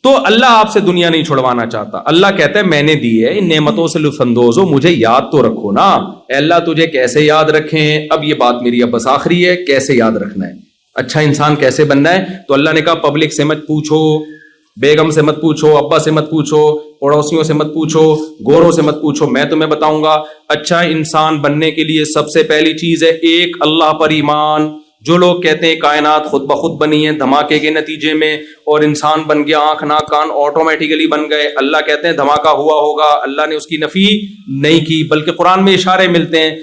تو اللہ آپ سے دنیا نہیں چھڑوانا چاہتا. اللہ کہتا ہے میں نے دی ہے, ان نعمتوں سے لطف اندوز ہو, مجھے یاد تو رکھو نا. اے اللہ تجھے کیسے یاد رکھیں؟ اب یہ بات میری اب بس آخری ہے, کیسے یاد رکھنا ہے, اچھا انسان کیسے بننا ہے؟ تو اللہ نے کہا پبلک سے مت پوچھو, بیگم سے مت پوچھو, ابا سے مت پوچھو, پڑوسیوں سے مت پوچھو, گوروں سے مت پوچھو, میں تمہیں بتاؤں گا. اچھا انسان بننے کے لیے سب سے پہلی چیز ہے ایک اللہ پر ایمان. جو لوگ کہتے ہیں کائنات خود بخود بنی ہے دھماکے کے نتیجے میں, اور انسان بن گیا, آنکھ ناک کان آٹومیٹیکلی بن گئے, اللہ کہتے ہیں دھماکہ ہوا ہوگا, اللہ نے اس کی نفی نہیں کی, بلکہ قرآن میں اشارے ملتے ہیں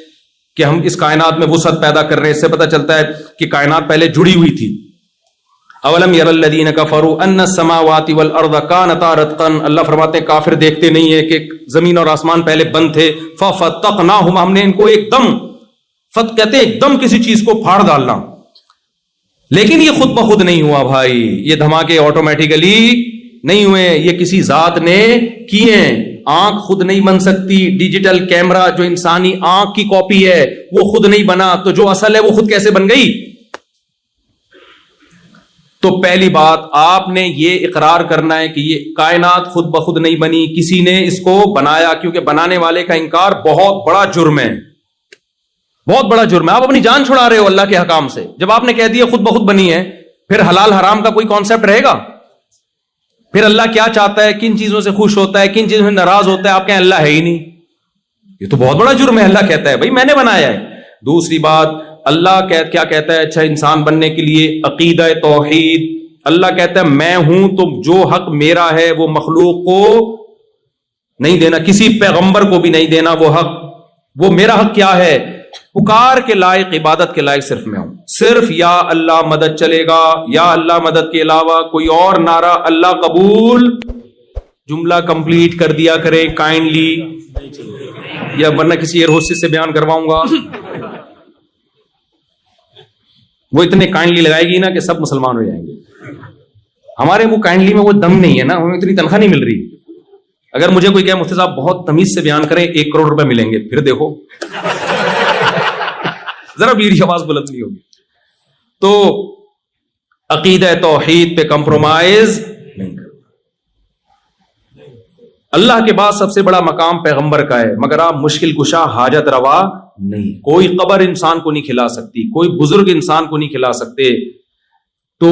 کہ ہم اس کائنات میں وسعت پیدا کر رہے ہیں. اس سے پتہ چلتا ہے کہ کائنات پہلے جڑی ہوئی تھی. اولم یر الذین کفروا ان السماوات والارض کانتا رتقا, اللہ فرماتے ہیں کافر دیکھتے نہیں ہے کہ زمین اور آسمان پہلے بند تھے. ففتقناہما, ہم نے ان کو ایک دم, فت کہتے ہیں ایک دم کسی چیز کو پھاڑ ڈالنا. لیکن یہ خود بخود نہیں ہوا بھائی, یہ دھماکے آٹومیٹیکلی نہیں ہوئے, یہ کسی ذات نے کیے ہیں. آنکھ خود نہیں بن سکتی, ڈیجیٹل کیمرہ جو انسانی آنکھ کی کاپی ہے وہ خود نہیں بنا, تو جو اصل ہے وہ خود کیسے بن گئی؟ تو پہلی بات آپ نے یہ اقرار کرنا ہے کہ یہ کائنات خود بخود نہیں بنی, کسی نے اس کو بنایا, کیونکہ بنانے والے کا انکار بہت بڑا جرم ہے, بہت بڑا جرم ہے. آپ اپنی جان چھڑا رہے ہو اللہ کے حکام سے. جب آپ نے کہہ دیا خود بخود بنی ہے, پھر حلال حرام کا کوئی کانسیپٹ رہے گا؟ پھر اللہ کیا چاہتا ہے, کن چیزوں سے خوش ہوتا ہے, کن چیزوں سے ناراض ہوتا ہے؟ آپ کہیں اللہ ہے ہی نہیں. یہ تو بہت بڑا جرم ہے. اللہ کہتا ہے بھائی میں نے بنایا ہے. دوسری بات, اللہ کیا کہتا ہے اچھا انسان بننے کے لیے عقیدہ توحید. اللہ کہتا ہے میں ہوں, تو جو حق میرا ہے وہ مخلوق کو نہیں دینا, کسی پیغمبر کو بھی نہیں دینا وہ حق. وہ میرا حق کیا ہے؟ پکار کے لائق, عبادت کے لائق صرف میں ہوں. صرف یا اللہ مدد چلے گا, یا اللہ مدد کے علاوہ کوئی اور نعرہ اللہ قبول. جملہ کمپلیٹ کر دیا کرے کائنڈلی, یا ورنہ کسی ایئر ہوسٹس سے بیان کرواؤں گا. وہ اتنے کائنڈلی لگائے گی نا کہ سب مسلمان ہو جائیں گے. ہمارے وہ کائنڈلی میں وہ دم نہیں ہے نا, ہمیں اتنی تنخواہ نہیں مل رہی. اگر مجھے کوئی کہے مفتی صاحب بہت تمیز سے بیان کریں 1 کروڑ روپے ملیں گے, پھر دیکھو ذرا میری آواز بلند نہیں ہوگی. تو عقیدہ توحید پہ کمپرومائز نہیں کرنا. اللہ کے بعد سب سے بڑا مقام پیغمبر کا ہے, مگر آپ مشکل کشا حاجت روا نہیں. کوئی قبر انسان کو نہیں کھلا سکتی, کوئی بزرگ انسان کو نہیں کھلا سکتے. تو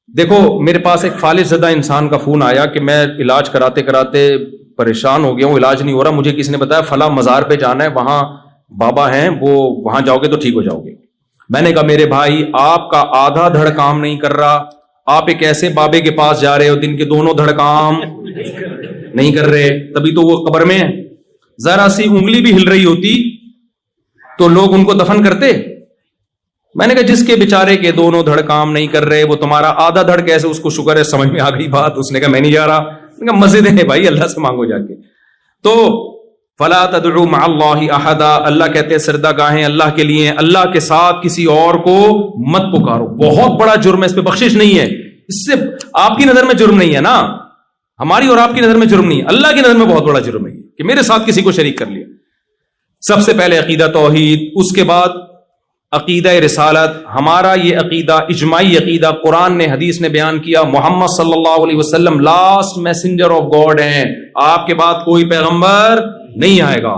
دیکھو میرے پاس ایک فالج زدہ انسان کا فون آیا کہ میں علاج کراتے کراتے پریشان ہو گیا ہوں, علاج نہیں ہو رہا, مجھے کسی نے بتایا فلاں مزار پہ جانا ہے, وہاں بابا ہیں, وہ وہاں جاؤ گے تو ٹھیک ہو جاؤ گے. میں نے کہا میرے بھائی آپ کا آدھا دھڑ کام نہیں کر رہا, آپ ایک ایسے بابے کے پاس جا رہے ہو جن کے دونوں دھڑ کام نہیں کر رہے, تبھی تو وہ قبر میں ہیں. ذرا سی انگلی بھی ہل رہی ہوتی تو لوگ ان کو دفن کرتے. میں نے کہا جس کے بیچارے کے دونوں دھڑ کام نہیں کر رہے, وہ تمہارا آدھا دھڑ کیسے, اس کو شکر ہے سمجھ میں آ گئی بات. اس نے کہا میں نہیں جا رہا. میں نے کہا مسجد ہے بھائی, اللہ سے مانگو جا کے. تو فلا تدعوا مع اللہ احدا, اللہ کہتے ہیں سردہ گاہیں اللہ کے لیے, اللہ کے ساتھ کسی اور کو مت پکارو. بہت بڑا جرم ہے, اس پہ بخشش نہیں ہے. اس سے آپ کی نظر میں جرم نہیں ہے نا, ہماری اور آپ کی نظر میں جرم نہیں ہے, اللہ کی نظر میں بہت بڑا جرم ہے کہ میرے ساتھ کسی کو شریک کر لیا. سب سے پہلے عقیدہ توحید, اس کے بعد عقیدہ رسالت. ہمارا یہ عقیدہ اجماعی عقیدہ, قرآن نے حدیث نے بیان کیا, محمد صلی اللہ علیہ وسلم لاسٹ میسنجر آف گاڈ ہیں, آپ کے بعد کوئی پیغمبر نہیں آئے گا.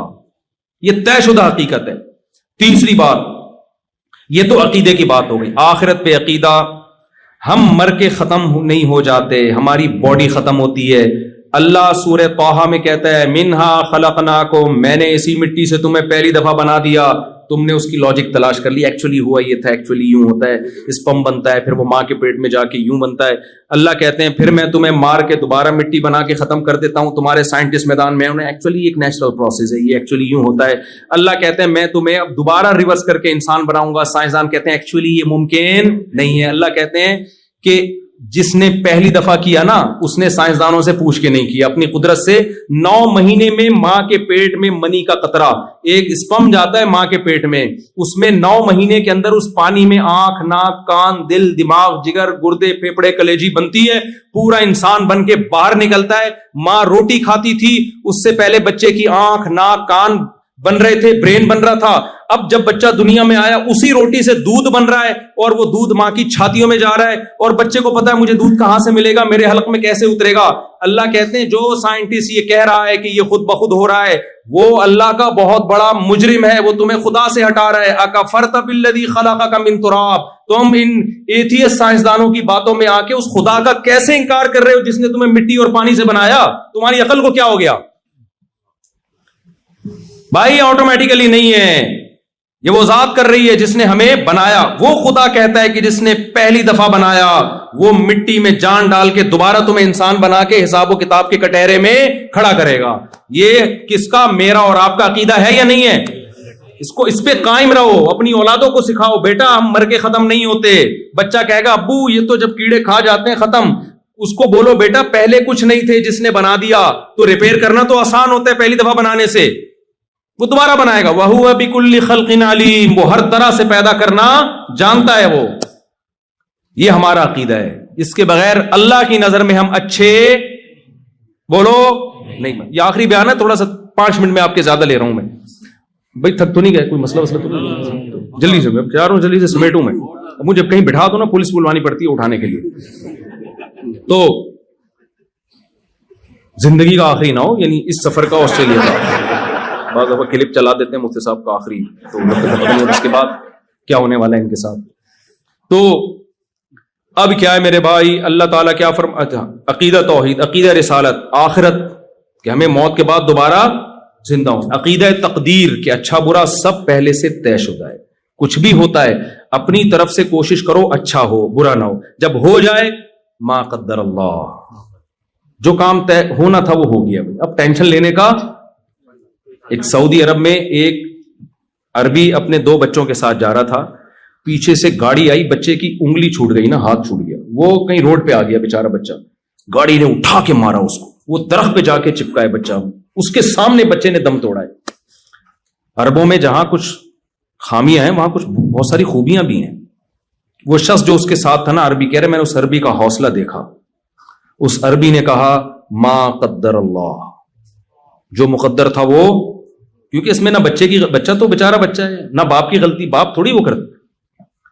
یہ طے شدہ حقیقت ہے. تیسری بات, یہ تو عقیدے کی بات ہو گئی. آخرت پہ عقیدہ, ہم مر کے ختم نہیں ہو جاتے, ہماری باڈی ختم ہوتی ہے. اللہ سورہ طٰہٰ میں کہتا ہے منہا خلقناکم, میں نے اسی مٹی سے تمہیں پہلی دفعہ بنا دیا. تم نے اس کی لاجک تلاش کر لی, ایکچولی ہوا یہ تھا, ایکچولی یوں ہوتا ہے, اسپم بنتا ہے, پھر وہ ماں کے پیٹ میں جا کے یوں بنتا ہے. اللہ کہتے ہیں پھر میں تمہیں مار کے دوبارہ مٹی بنا کے ختم کر دیتا ہوں. تمہارے سائنٹسٹ میدان میں انہیں ایکچولی ایک نیچرل پروسیس ہے, یہ ایکچولی یوں ہوتا ہے. اللہ کہتے ہیں میں تمہیں اب دوبارہ ریورس کر کے انسان بناؤں گا. سائنسدان کہتے ہیں ایکچولی یہ ممکن نہیں ہے. اللہ کہتے ہیں کہ جس نے پہلی دفعہ کیا نا, اس نے سائنسدانوں سے پوچھ کے نہیں کیا, اپنی قدرت سے. 9 مہینے میں ماں کے پیٹ میں منی کا قطرہ, ایک اسپم جاتا ہے ماں کے پیٹ میں, اس میں 9 مہینے کے اندر اس پانی میں آنکھ, ناک, کان, دل, دماغ, جگر, گردے, پھیپھڑے, کلیجی بنتی ہے, پورا انسان بن کے باہر نکلتا ہے. ماں روٹی کھاتی تھی, اس سے پہلے بچے کی آنکھ, ناک, کان بن رہے تھے, برین بن رہا تھا. اب جب بچہ دنیا میں آیا اسی روٹی سے دودھ بن رہا ہے, اور وہ دودھ ماں کی چھاتیوں میں جا رہا ہے, اور بچے کو پتا ہے مجھے دودھ کہاں سے ملے گا, میرے حلق میں کیسے اترے گا. اللہ کہتے ہیں جو سائنٹسٹ یہ کہہ رہا ہے کہ یہ خود بخود ہو رہا ہے, وہ اللہ کا بہت بڑا مجرم ہے, وہ تمہیں خدا سے ہٹا رہا ہے. اکفرت بالذی خلقک من تراب, تم ان ایتھیسٹ سائنسدانوں کی باتوں میں آ کے اس خدا کا کیسے انکار کر رہے ہو جس نے تمہیں مٹی اور پانی سے بنایا؟ تمہاری عقل کو کیا ہو گیا بھائی؟ آٹومیٹیکلی نہیں ہے, یہ وہ ذات کر رہی ہے جس نے ہمیں بنایا. وہ خدا کہتا ہے کہ جس نے پہلی دفعہ بنایا وہ مٹی میں جان ڈال کے دوبارہ تمہیں انسان بنا کے حساب و کتاب کے کٹہرے میں کھڑا کرے گا. یہ کس کا؟ میرا اور آپ کا عقیدہ ہے یا نہیں ہے؟ اس پہ قائم رہو, اپنی اولادوں کو سکھاؤ بیٹا ہم مر کے ختم نہیں ہوتے. بچہ کہے گا ابو یہ تو جب کیڑے کھا جاتے ہیں ختم, اس کو بولو بیٹا پہلے کچھ نہیں تھے, جس نے بنا دیا تو ریپیئر کرنا تو آسان ہوتا ہے پہلی دفعہ بنانے سے, وہ دوبارہ بنائے گا. وَهُوَ بِكُلِّ خَلْقٍ عَلِيمٌ, وہ ہر طرح سے پیدا کرنا جانتا ہے وہ. یہ ہمارا عقیدہ ہے. اس کے بغیر اللہ کی نظر میں ہم اچھے بولو نہیں. یہ آخری بیان ہے, تھوڑا سا 5 منٹ میں آپ کے زیادہ لے رہا ہوں میں. بھائی تھک تو نہیں گئے؟ کوئی مسئلہ تو نہیں؟ جلدی سے میں چاہ رہا ہوں جلدی سے سمیٹوں میں. مجھے کہیں بٹھا دو نا پولیس بلوانی پڑتی ہے اٹھانے کے لیے. تو زندگی کا آخری نہ ہو, یعنی اس سفر کا, آسٹریلیا کا. بعض دفعہ کلپ چلا دیتے ہیں مفتی صاحب کا آخری, تو اس کے بعد کیا ہونے والا ہے ان کے ساتھ. تو اب کیا ہے میرے بھائی, اللہ تعالیٰ کیا فرماتا؟ عقیدہ توحید, عقیدہ رسالت, آخرت کہ ہمیں موت کے بعد دوبارہ زندہ ہوں, عقیدہ تقدیر کہ اچھا برا سب پہلے سے طے شدہ ہے. کچھ بھی ہوتا ہے اپنی طرف سے کوشش کرو اچھا ہو برا نہ ہو, جب ہو جائے ما قدر اللہ, جو کام طے ہونا تھا وہ ہو گیا. اب ٹینشن لینے کا. ایک سعودی عرب میں ایک عربی اپنے 2 بچوں کے ساتھ جا رہا تھا, پیچھے سے گاڑی آئی, بچے کی انگلی چھوٹ گئی نا, ہاتھ چھوٹ گیا, وہ کہیں روڈ پہ آ گیا بیچارہ بچہ, گاڑی نے اٹھا کے مارا اس کو, وہ درخت پہ جا کے چپکا ہے بچہ, اس کے سامنے بچے نے دم توڑا ہے. عربوں میں جہاں کچھ خامیاں ہیں وہاں کچھ بہت ساری خوبیاں بھی ہیں. وہ شخص جو اس کے ساتھ تھا نا, عربی کہہ رہے, میں نے اس عربی کا حوصلہ دیکھا. اس عربی نے کہا ما قدر اللہ, جو مقدر تھا وہ, کیونکہ اس میں نہ بچہ تو بیچارہ بچہ ہے, نہ باپ کی غلطی, باپ تھوڑی وہ کرتا.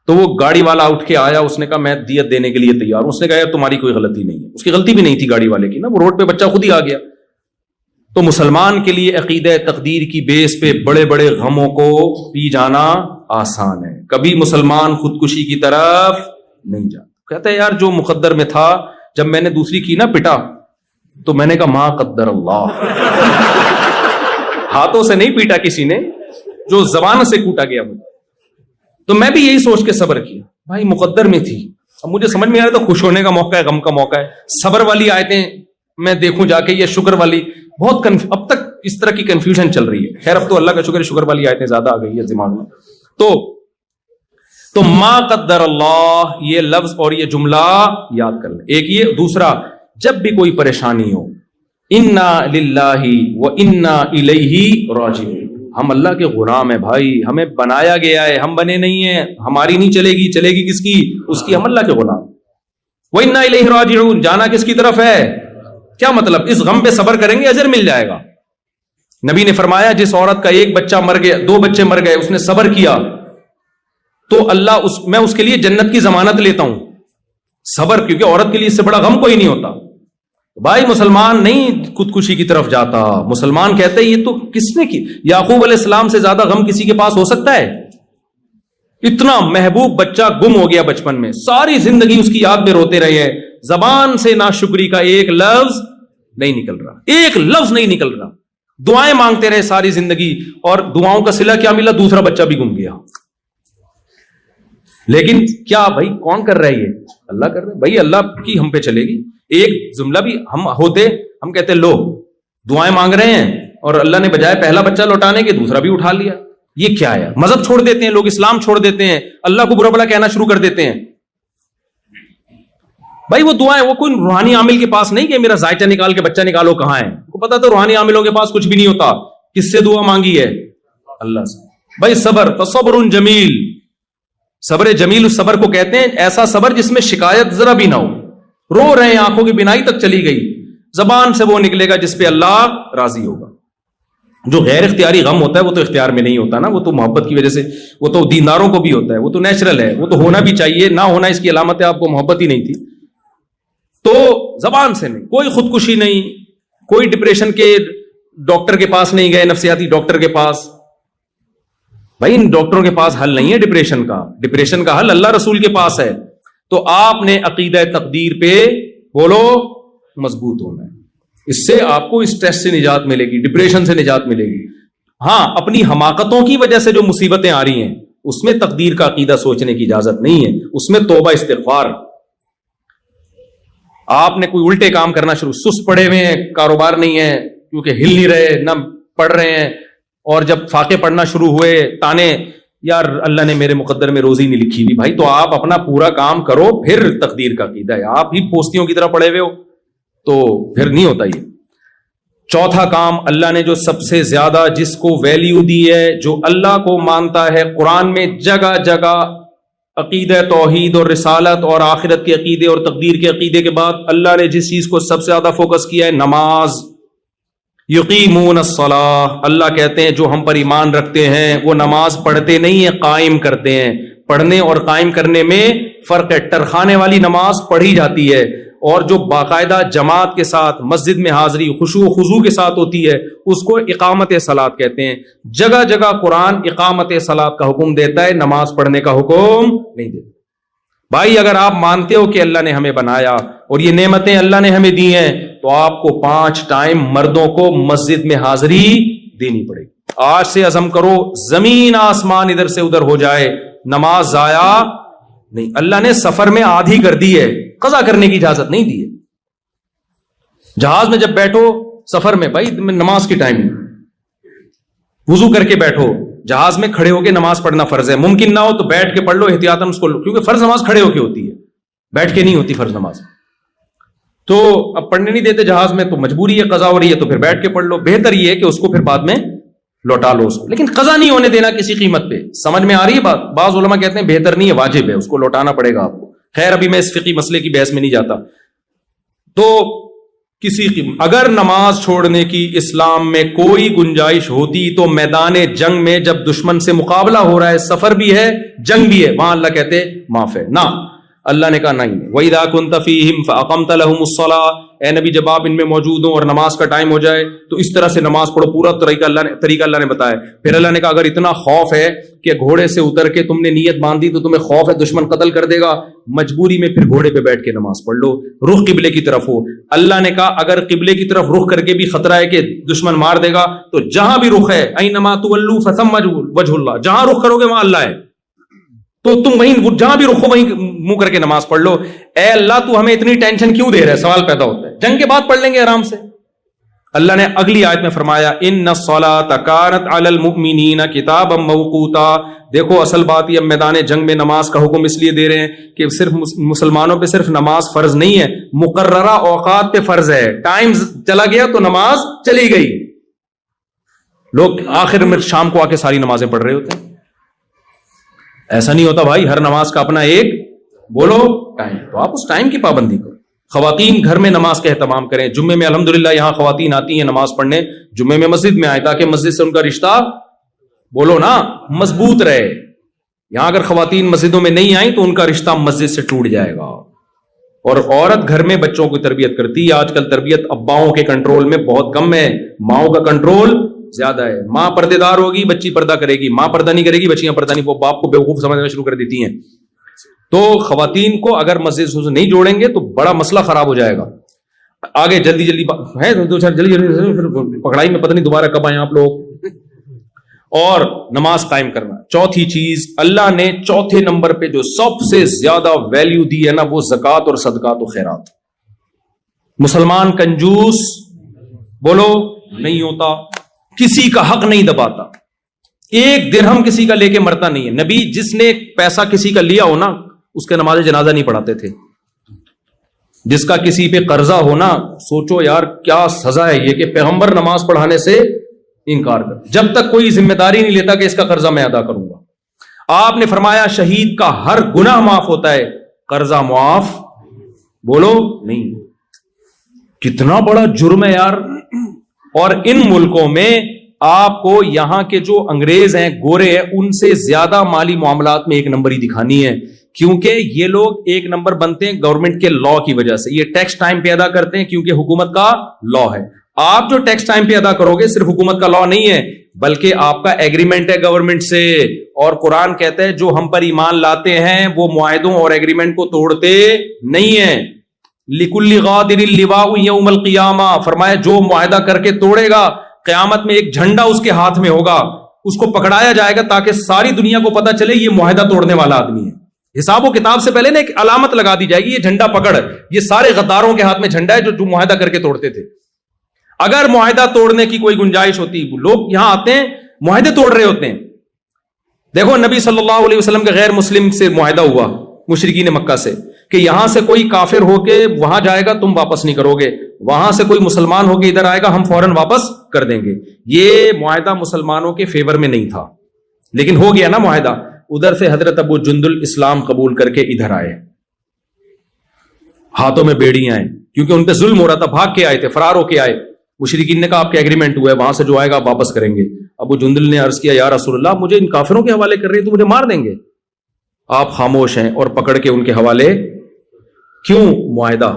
تو وہ گاڑی والا اٹھ کے آیا, اس نے کہا میں دیت دینے کے لیے تیار ہوں. اس نے کہا یار تمہاری کوئی غلطی نہیں ہے. اس کی غلطی بھی نہیں تھی گاڑی والے کی نا, وہ روڈ پہ بچہ خود ہی آ گیا. تو مسلمان کے لیے عقیدہ تقدیر کی بیس پہ بڑے بڑے غموں کو پی جانا آسان ہے. کبھی مسلمان خودکشی کی طرف نہیں جاتا. کہتا ہے یار جو مقدر میں تھا, جب میں نے دوسری کی نا پٹا, تو میں نے کہا ما قدر اللہ. ہاتھوں سے نہیں پیٹا کسی نے, جو زبان سے کوٹا گیا مجھے. تو میں بھی یہی سوچ کے صبر کیا, بھائی مقدر میں تھی. اب مجھے سمجھ میں آ رہا تھا خوش ہونے کا موقع ہے, غم کا موقع ہے. صبر والی آیتیں میں دیکھوں جا کے, یہ شکر والی بہت اب تک اس طرح کی کنفیوژن چل رہی ہے. خیر اب تو اللہ کا شکر, شکر والی آیتیں زیادہ آ گئی ہے دماغ میں. تو ما قدر اللہ یہ لفظ اور یہ جملہ یاد کر لیں. ایک یہ, دوسرا جب بھی کوئی پریشانی ہو, انا للہ و انا الیہ راجعون, ہم اللہ کے غلام ہیں بھائی, ہمیں بنایا گیا ہے, ہم بنے نہیں ہیں. ہماری نہیں چلے گی, چلے گی کس کی؟ اس کی. ہم اللہ کے غلام. و انا الیہ راجعون, جانا کس کی طرف ہے؟ کیا مطلب؟ اس غم پہ صبر کریں گے اجر مل جائے گا. نبی نے فرمایا جس عورت کا 1 بچہ مر گیا, 2 بچے مر گئے, اس نے صبر کیا تو اللہ میں اس کے لیے جنت کی ضمانت لیتا ہوں. صبر, کیونکہ عورت کے لیے اس سے بڑا غم کوئی نہیں ہوتا. بھائی مسلمان نہیں خودکشی کی طرف جاتا. مسلمان کہتے ہیں یہ تو کس نے کی؟ یعقوب علیہ السلام سے زیادہ غم کسی کے پاس ہو سکتا ہے؟ اتنا محبوب بچہ گم ہو گیا بچپن میں, ساری زندگی اس کی یاد میں روتے رہے ہیں, زبان سے ناشکری کا ایک لفظ نہیں نکل رہا, ایک لفظ نہیں نکل رہا. دعائیں مانگتے رہے ساری زندگی, اور دعاؤں کا صلہ کیا ملا؟ دوسرا بچہ بھی گم گیا. لیکن کیا بھائی کون کر رہا ہے یہ؟ اللہ کر رہا ہے بھائی. اللہ کی ہم پہ چلے گی. ایک جملہ بھی ہم ہوتے, ہم کہتے لو دعائیں مانگ رہے ہیں, اور اللہ نے بجائے پہلا بچہ لوٹانے کے دوسرا بھی اٹھا لیا. یہ کیا ہے؟ مذہب چھوڑ دیتے ہیں لوگ, اسلام چھوڑ دیتے ہیں, اللہ کو برا بھلا کہنا شروع کر دیتے ہیں. بھائی وہ دعائیں وہ کوئی روحانی عامل کے پاس نہیں کہ میرا ذائچہ نکال کے بچہ نکالو, کہاں ہے؟ کو پتا تو روحانی عاملوں کے پاس کچھ بھی نہیں ہوتا. کس سے دعا مانگی ہے؟ اللہ سے. بھائی صبر, فصبر جمیل, صبر جمیل اس صبر کو کہتے ہیں, ایسا صبر جس میں شکایت ذرا بھی نہ ہو. رو رہے ہیں, آنکھوں کی بینائی تک چلی گئی, زبان سے وہ نکلے گا جس پہ اللہ راضی ہوگا. جو غیر اختیاری غم ہوتا ہے وہ تو اختیار میں نہیں ہوتا نا، وہ تو محبت کی وجہ سے، وہ تو دینداروں کو بھی ہوتا ہے، وہ تو نیچرل ہے، وہ تو ہونا بھی چاہیے، نہ ہونا اس کی علامت ہے آپ کو محبت ہی نہیں تھی. تو زبان سے نہیں، کوئی خودکشی نہیں، کوئی ڈپریشن کے ڈاکٹر کے پاس نہیں گئے، نفسیاتی ڈاکٹر کے پاس. بھائی ان ڈاکٹروں کے پاس حل نہیں ہے ڈپریشن کا، ڈپریشن کا حل اللہ رسول کے پاس ہے. تو آپ نے عقیدہ تقدیر پہ بولو مضبوط ہونا ہے، اس سے آپ کو اسٹریس سے نجات ملے گی، ڈپریشن سے نجات ملے گی. ہاں اپنی حماقتوں کی وجہ سے جو مصیبتیں آ رہی ہیں اس میں تقدیر کا عقیدہ سوچنے کی اجازت نہیں ہے، اس میں توبہ استغفار. آپ نے کوئی الٹے کام کرنا شروع، سست پڑے ہوئے ہیں، کاروبار نہیں ہے کیونکہ ہل نہیں رہے، نہ پڑھ رہے ہیں، اور جب فاقے پڑھنا شروع ہوئے تانے، یار اللہ نے میرے مقدر میں روزی نہیں لکھی ہوئی. بھائی تو آپ اپنا پورا کام کرو، پھر تقدیر کا عقیدہ ہے. آپ ہی پوستیوں کی طرح پڑے ہوئے ہو تو پھر نہیں ہوتا یہ. چوتھا کام، اللہ نے جو سب سے زیادہ جس کو ویلیو دی ہے، جو اللہ کو مانتا ہے، قرآن میں جگہ جگہ عقیدہ توحید اور رسالت اور آخرت کے عقیدے اور تقدیر کے عقیدے کے بعد اللہ نے جس چیز کو سب سے زیادہ فوکس کیا ہے، نماز. یقیمون الصلاۃ، اللہ کہتے ہیں جو ہم پر ایمان رکھتے ہیں وہ نماز پڑھتے نہیں ہیں، قائم کرتے ہیں. پڑھنے اور قائم کرنے میں فرق ہے. ٹرخانے والی نماز پڑھی جاتی ہے، اور جو باقاعدہ جماعت کے ساتھ مسجد میں حاضری خشوع و خضوع کے ساتھ ہوتی ہے اس کو اقامت صلاۃ کہتے ہیں. جگہ جگہ قرآن اقامت صلاۃ کا حکم دیتا ہے، نماز پڑھنے کا حکم نہیں دیتا. بھائی اگر آپ مانتے ہو کہ اللہ نے ہمیں بنایا اور یہ نعمتیں اللہ نے ہمیں دی ہیں تو آپ کو 5 ٹائم مردوں کو مسجد میں حاضری دینی پڑے گی. آج سے عزم کرو، زمین آسمان ادھر سے ادھر ہو جائے، نماز ضائع نہیں. اللہ نے سفر میں آدھی کر دی ہے، قضا کرنے کی اجازت نہیں دی ہے. جہاز میں جب بیٹھو سفر میں، بھائی نماز کی ٹائم وضو کر کے بیٹھو. جہاز میں کھڑے ہو کے نماز پڑھنا فرض ہے، ممکن نہ ہو تو بیٹھ کے پڑھ لو احتیاطاً اس کو، کیونکہ فرض نماز کھڑے ہو کے ہوتی ہے، بیٹھ کے نہیں ہوتی فرض نماز. تو اب پڑھنے نہیں دیتے جہاز میں تو مجبوری ہے، قضا ہو رہی ہے تو پھر بیٹھ کے پڑھ لو. بہتر یہ ہے کہ اس کو پھر بعد میں لوٹا لو اس کو، لیکن قضا نہیں ہونے دینا کسی قیمت پہ. سمجھ میں آ رہی ہے بات؟ بعض علماء کہتے ہیں بہتر نہیں ہے، واجب ہے، اس کو لوٹانا پڑے گا آپ کو. خیر ابھی میں اس فقہی مسئلے کی بحث میں نہیں جاتا. تو کسی اگر نماز چھوڑنے کی اسلام میں کوئی گنجائش ہوتی تو میدان جنگ میں جب دشمن سے مقابلہ ہو رہا ہے، سفر بھی ہے جنگ بھی ہے، وہاں اللہ کہتے معاف ہے. نہ، اللہ نے کہا نہیں. وَإِذَا كُنْتَ فِيهِمْ فَأَقَمْتَ لَهُمُ الصَّلَاةَ، اے نبی جب آپ ان میں موجود ہوں اور نماز کا ٹائم ہو جائے تو اس طرح سے نماز پڑھو. پورا طریقہ اللہ نے بتایا. پھر اللہ نے کہا اگر اتنا خوف ہے کہ گھوڑے سے اتر کے تم نے نیت باندھی تو تمہیں خوف ہے دشمن قتل کر دے گا، مجبوری میں پھر گھوڑے پہ بیٹھ کے نماز پڑھ لو، رخ قبلے کی طرف ہو. اللہ نے کہا اگر قبلے کی طرف رخ کر کے بھی خطرہ ہے کہ دشمن مار دے گا تو جہاں بھی رخ ہے، اینما تولوا فثم وجہ اللہ، جہاں رخ کرو گے وہاں اللہ ہے، تو تم وہیں جہاں بھی رخ ہو وہیں منہ کر کے نماز پڑھ لو. اے اللہ تو ہمیں اتنی ٹینشن کیوں دے رہا ہے؟ سوال پیدا ہوتا ہے. جنگ کے بعد پڑھ لیں گے آرام سے. اللہ نے اگلی آیت میں فرمایا ان الصلاۃ کانت علی المؤمنین کتابا موقوتا. دیکھو اصل بات یہ میدان جنگ میں نماز کا حکم اس لیے دے رہے ہیں کہ صرف مسلمانوں پہ صرف نماز فرض نہیں ہے، مقررہ اوقات پہ فرض ہے. ٹائم چلا گیا تو نماز چلی گئی. لوگ آخر میں شام کو آ کے ساری نمازیں پڑھ رہے ہوتے ہیں. ایسا نہیں ہوتا بھائی، ہر نماز کا اپنا ایک بولو ٹائم، تو آپ اس ٹائم کی پابندی کرو. خواتین گھر میں نماز کا اہتمام کریں. جمعے میں الحمدللہ یہاں خواتین آتی ہیں نماز پڑھنے، جمعے میں مسجد میں آئے تاکہ مسجد سے ان کا رشتہ بولو نا مضبوط رہے. یہاں اگر خواتین مسجدوں میں نہیں آئیں تو ان کا رشتہ مسجد سے ٹوٹ جائے گا. اور عورت گھر میں بچوں کی تربیت کرتی ہے. آج کل تربیت اباؤں کے کنٹرول میں بہت کم ہے، ماؤں کا کنٹرول زیادہ ہے. ماں پردے دار ہوگی بچی پردہ کرے گی، ماں پردہ نہیں کرے گی بچیاں پردہ نہیں، وہ باپ کو بیوقوف سمجھنا شروع کر دیتی ہیں. تو خواتین کو اگر مسجد سے نہیں جوڑیں گے تو بڑا مسئلہ خراب ہو جائے گا. آگے جلدی ہے دو چار جلدی پکڑائی میں پتہ نہیں دوبارہ کب آئے آپ لوگ. اور نماز قائم کرنا. چوتھی چیز اللہ نے چوتھے نمبر پہ جو سب سے زیادہ ویلیو دی ہے نا وہ زکوٰۃ اور صدقات و خیرات. مسلمان کنجوس بولو نہیں ہوتا، کسی کا حق نہیں دباتا، ایک درہم کسی کا لے کے مرتا نہیں ہے. نبی جس نے پیسہ کسی کا لیا ہو نا اس کے نماز جنازہ نہیں پڑھاتے تھے. جس کا کسی پہ قرضہ ہو نا، سوچو یار کیا سزا ہے یہ کہ پیغمبر نماز پڑھانے سے انکار کر، جب تک کوئی ذمہ داری نہیں لیتا کہ اس کا قرضہ میں ادا کروں گا. آپ نے فرمایا شہید کا ہر گناہ معاف ہوتا ہے، قرضہ معاف بولو نہیں. کتنا بڑا جرم ہے یار. اور ان ملکوں میں آپ کو یہاں کے جو انگریز ہیں، گورے ہیں، ان سے زیادہ مالی معاملات میں ایک نمبر ہی دکھانی ہے، کیونکہ یہ لوگ ایک نمبر بنتے ہیں گورنمنٹ کے لا کی وجہ سے. یہ ٹیکس ٹائم پہ ادا کرتے ہیں کیونکہ حکومت کا لا ہے. آپ جو ٹیکس ٹائم پہ ادا کرو گے صرف حکومت کا لا نہیں ہے بلکہ آپ کا ایگریمنٹ ہے گورنمنٹ سے. اور قرآن کہتا ہے جو ہم پر ایمان لاتے ہیں وہ معاہدوں اور ایگریمنٹ کو توڑتے نہیں ہیں. لِكُلِّ غَادِرٍ لِوَاءٌ يَوْمَ الْقِيَامَةِ، فرمایا جو معاہدہ کر کے توڑے گا قیامت میں ایک جھنڈا اس کے ہاتھ میں ہوگا، اس کو پکڑایا جائے گا تاکہ ساری دنیا کو پتا چلے یہ معاہدہ توڑنے والا آدمی ہے. حساب و کتاب سے پہلے نا ایک علامت لگا دی جائے گی، یہ جھنڈا پکڑ، یہ سارے غداروں کے ہاتھ میں جھنڈا ہے جو معاہدہ کر کے توڑتے تھے. اگر معاہدہ توڑنے کی کوئی گنجائش ہوتی، لوگ یہاں آتے ہیں معاہدے توڑ رہے ہوتے ہیں. دیکھو نبی صلی اللہ علیہ وسلم کے غیر مسلم سے معاہدہ ہوا مشرکین مکہ سے کہ یہاں سے کوئی کافر ہو کے وہاں جائے گا تم واپس نہیں کرو گے، وہاں سے کوئی مسلمان ہو کے ادھر آئے گا ہم فوراً واپس کر دیں گے. یہ معاہدہ مسلمانوں کے فیور میں نہیں تھا لیکن ہو گیا نا معاہدہ. ادھر سے حضرت ابو جندل اسلام قبول کر کے ادھر آئے، ہاتھوں میں بیڑیاں ہیں کیونکہ ان پہ ظلم ہو رہا تھا، بھاگ کے آئے تھے، فرار ہو کے آئے. مشرکین نے کہا آپ کا ایگریمنٹ ہوا ہے، وہاں سے جو آئے گا آپ واپس کریں گے. ابو جندل نے عرض کیا یا رسول اللہ مجھے ان کافروں کے حوالے کر رہے ہیں تو مجھے مار دیں گے. آپ خاموش ہیں اور پکڑ کے ان کے حوالے. کیوں؟ معاہدہ.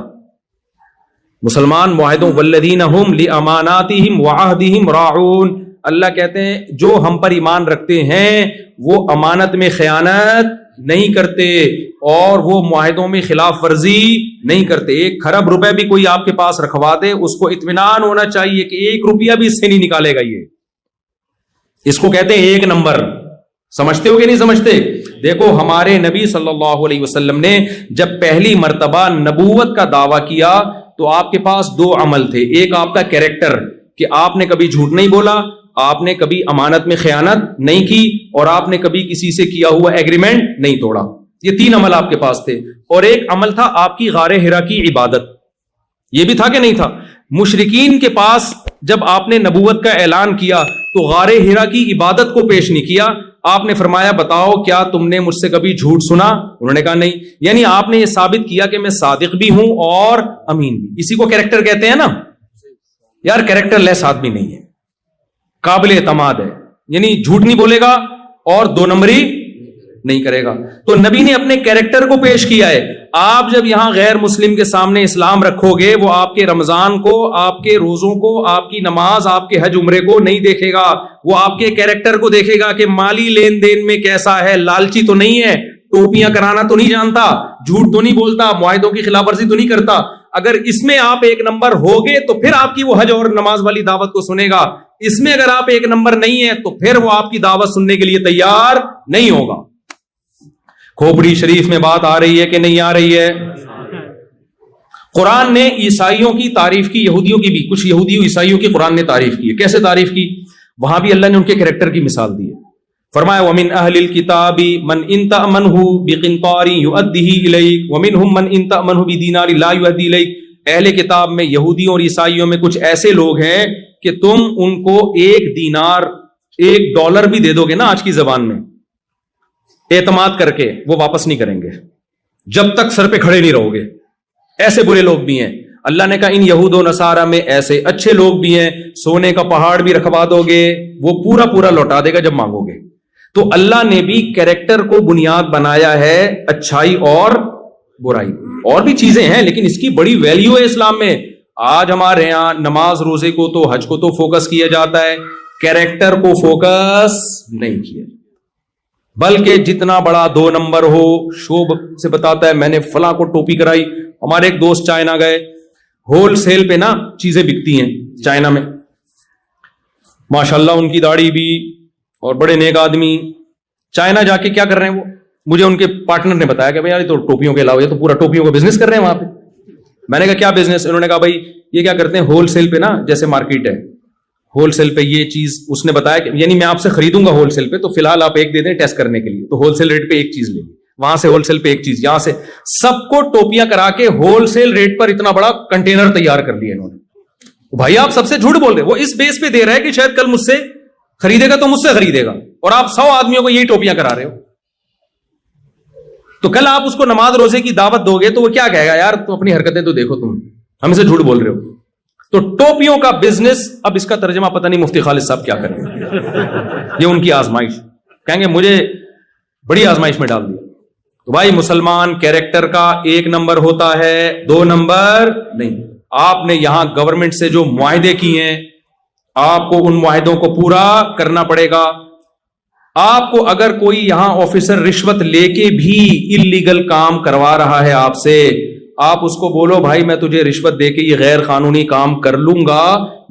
مسلمان معاہدوں والذین ہم لاماناتہم وعہدہم راعون، اللہ کہتے ہیں جو ہم پر ایمان رکھتے ہیں وہ امانت میں خیانت نہیں کرتے اور وہ معاہدوں میں خلاف ورزی نہیں کرتے. 1 ارب روپے بھی کوئی آپ کے پاس رکھوا دے اس کو اطمینان ہونا چاہیے کہ 1 روپیہ بھی اس سے نہیں نکالے گا. یہ اس کو کہتے ہیں 1 نمبر. سمجھتے ہو کہ نہیں سمجھتے؟ دیکھو ہمارے نبی صلی اللہ علیہ وسلم نے جب پہلی مرتبہ نبوت کا دعویٰ کیا تو آپ کے پاس 2 عمل تھے. ایک آپ کا کیریکٹر کہ آپ نے کبھی جھوٹ نہیں بولا، آپ نے کبھی امانت میں خیانت نہیں کی اور آپ نے کبھی کسی سے کیا ہوا ایگریمنٹ نہیں توڑا. یہ 3 عمل آپ کے پاس تھے. اور ایک عمل تھا آپ کی غار حرا کی عبادت. یہ بھی تھا کہ نہیں تھا؟ مشرکین کے پاس جب آپ نے نبوت کا اعلان کیا تو غار حرا کی عبادت کو پیش نہیں کیا. آپ نے فرمایا بتاؤ کیا تم نے مجھ سے کبھی جھوٹ سنا؟ انہوں نے کہا نہیں. یعنی آپ نے یہ ثابت کیا کہ میں صادق بھی ہوں اور امین بھی. اسی کو کیریکٹر کہتے ہیں نا. یار کیریکٹر لیس آدمی نہیں ہے، قابل اعتماد ہے، یعنی جھوٹ نہیں بولے گا اور 2 نمبری نہیں کرے گا. تو نبی نے اپنے کیریکٹر کو پیش کیا ہے. آپ جب یہاں غیر مسلم کے سامنے اسلام رکھو گے وہ آپ کے رمضان کو، آپ کے روزوں کو، آپ کی نماز، آپ کے حج عمرے کو نہیں دیکھے گا، وہ آپ کے کیریکٹر کو دیکھے گا کہ مالی لین دین میں کیسا ہے، لالچی تو نہیں ہے، ٹوپیاں کرانا تو نہیں جانتا، جھوٹ تو نہیں بولتا، معاہدوں کی خلاف ورزی تو نہیں کرتا. اگر اس میں آپ 1 نمبر ہوگے تو پھر آپ کی وہ حج اور نماز والی دعوت کو سنے گا. اس میں اگر آپ 1 نمبر نہیں ہے تو پھر وہ آپ کی دعوت سننے کے لیے تیار نہیں ہوگا. کھوپڑی شریف میں بات آ رہی ہے کہ نہیں آ رہی ہے؟ قرآن نے عیسائیوں کی تعریف کی، یہودیوں کی بھی. کچھ یہودی عیسائیوں کی قرآن نے تعریف کی ہے. کیسے تعریف کی؟ وہاں بھی اللہ نے ان کے کریکٹر کی مثال دی ہے. فرمایا وَمِنْ أَهْلِ الْكِتَابِ مَنْ إِنْ تَأْمَنْهُ بِقِنْطَارٍ يُؤَدِّهِ إِلَيْكَ وَمِنْهُمْ مَنْ إِنْ تَأْمَنْهُ بِدِينَارٍ لَا يُؤَدِّي إِلَيْكَ. اہل کتاب میں یہودیوں اور عیسائیوں میں کچھ ایسے لوگ ہیں کہ تم ان کو 1 دینار $1 بھی دے دو گے نا آج کی زبان میں اعتماد کر کے، وہ واپس نہیں کریں گے جب تک سر پہ کھڑے نہیں رہو گے. ایسے برے لوگ بھی ہیں. اللہ نے کہا ان یہود و نصارہ میں ایسے اچھے لوگ بھی ہیں، سونے کا پہاڑ بھی رکھوا دو گے وہ پورا لوٹا دے گا جب مانگو گے. تو اللہ نے بھی کیریکٹر کو بنیاد بنایا ہے، اچھائی اور برائی. اور بھی چیزیں ہیں لیکن اس کی بڑی ویلیو ہے اسلام میں. آج ہمارے ہاں نماز روزے کو تو حج کو تو فوکس کیا جاتا ہے، کیریکٹر کو فوکس نہیں کیا. بلکہ جتنا بڑا 2 نمبر ہو شوب سے بتاتا ہے میں نے فلاں کو ٹوپی کرائی. ہمارے ایک دوست چائنا گئے، ہول سیل پہ نا چیزیں بکتی ہیں چائنا میں، ماشاءاللہ ان کی داڑھی بھی اور بڑے نیک آدمی. چائنا جا کے کیا کر رہے ہیں وہ؟ مجھے ان کے پارٹنر نے بتایا کہ بھائی یار تو ٹوپیوں کے علاوہ یہ تو پورا ٹوپیوں کا بزنس کر رہے ہیں وہاں پہ. میں نے کہا کیا بزنس؟ انہوں نے کہا بھائی یہ کیا کرتے ہیں ہول سیل پہ نا، جیسے مارکیٹ ہے ہول سیل پہ یہ چیز، اس نے بتایا کہ یعنی میں آپ سے خریدوں گا ہول سیل پہ تو فی الحال آپ 1 دے دیں ٹیسٹ کرنے کے لیے، تو ہول سیل ریٹ پہ 1 چیز لیں گے، وہاں سے ہول سیل پہ 1 چیز، یہاں سے سب کو ٹوپیاں کرا کے ہول سیل ریٹ پر اتنا بڑا کنٹینر تیار کر لیا انہوں نے. بھائی آپ سب سے جھوٹ بول رہے. وہ اس بیس پہ دے رہا ہے کہ شاید کل مجھ سے خریدے گا تو مجھ سے خریدے گا، اور آپ 100 آدمیوں کو یہی ٹوپیاں کرا رہے ہو. تو کل آپ اس کو نماز روزے کی دعوت دو گے تو وہ کیا کہے گا؟ یار تو اپنی حرکتیں تو دیکھو، تم ہم سے جھوٹ بول رہے ہو. تو ٹوپیوں کا بزنس، اب اس کا ترجمہ پتہ نہیں مفتی خالد صاحب کیا کریں گے، یہ ان کی آزمائش، کہیں گے مجھے بڑی آزمائش میں ڈال دیا. تو بھائی مسلمان کیریکٹر کا 1 نمبر ہوتا ہے، 2 نمبر نہیں. آپ نے یہاں گورنمنٹ سے جو معاہدے کیے ہیں آپ کو ان معاہدوں کو پورا کرنا پڑے گا. آپ کو اگر کوئی یہاں آفیسر رشوت لے کے بھی اللیگل کام کروا رہا ہے آپ سے، آپ اس کو بولو بھائی میں تجھے رشوت دے کے یہ غیر قانونی کام کر لوں گا،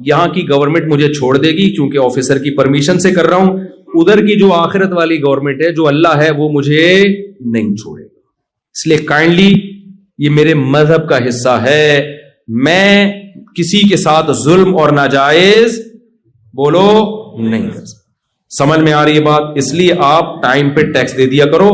یہاں کی گورنمنٹ مجھے چھوڑ دے گی کیونکہ آفیسر کی پرمیشن سے کر رہا ہوں. ادھر کی جو آخرت والی گورنمنٹ ہے، جو اللہ ہے، وہ مجھے نہیں چھوڑے گا. اس لیے کائنڈلی یہ میرے مذہب کا حصہ ہے، میں کسی کے ساتھ ظلم اور ناجائز بولو نہیں کر سکتا. سمجھ میں آ رہی ہے بات؟ اس لیے آپ ٹائم پہ ٹیکس دے دیا کرو.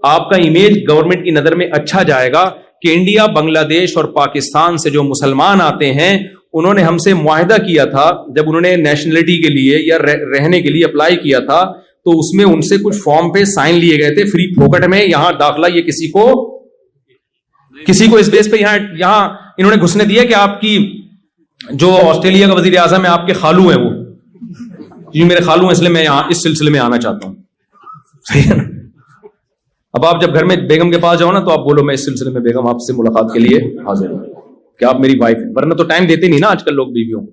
آپ کا امیج گورنمنٹ کی نظر میں اچھا جائے گا کہ انڈیا، بنگلہ دیش اور پاکستان سے جو مسلمان آتے ہیں انہوں نے ہم سے معاہدہ کیا تھا جب انہوں نے نیشنلٹی کے لیے یا رہنے کے لیے اپلائی کیا تھا، تو اس میں ان سے کچھ فارم پہ سائن لیے گئے تھے فری پھوکٹ میں. یہاں داخلہ یہ کسی کو اس بیس پہ یہاں انہوں نے گھسنے دیا کہ آپ کی جو آسٹریلیا کا وزیر اعظم ہے آپ کے خالو ہیں، وہ جی میرے خالو ہیں، اس لیے میں یہاں اس سلسلے میں آنا چاہتا ہوں. صحیح ہے نا؟ اب آپ جب گھر میں بیگم کے پاس جاؤ نا تو آپ بولو میں اس سلسلے میں بیگم آپ سے ملاقات کے لیے حاضر ہوں کہ آپ میری وائف ہیں، ورنہ تو ٹائم دیتے نہیں نا آج کل لوگ بیویوں کو.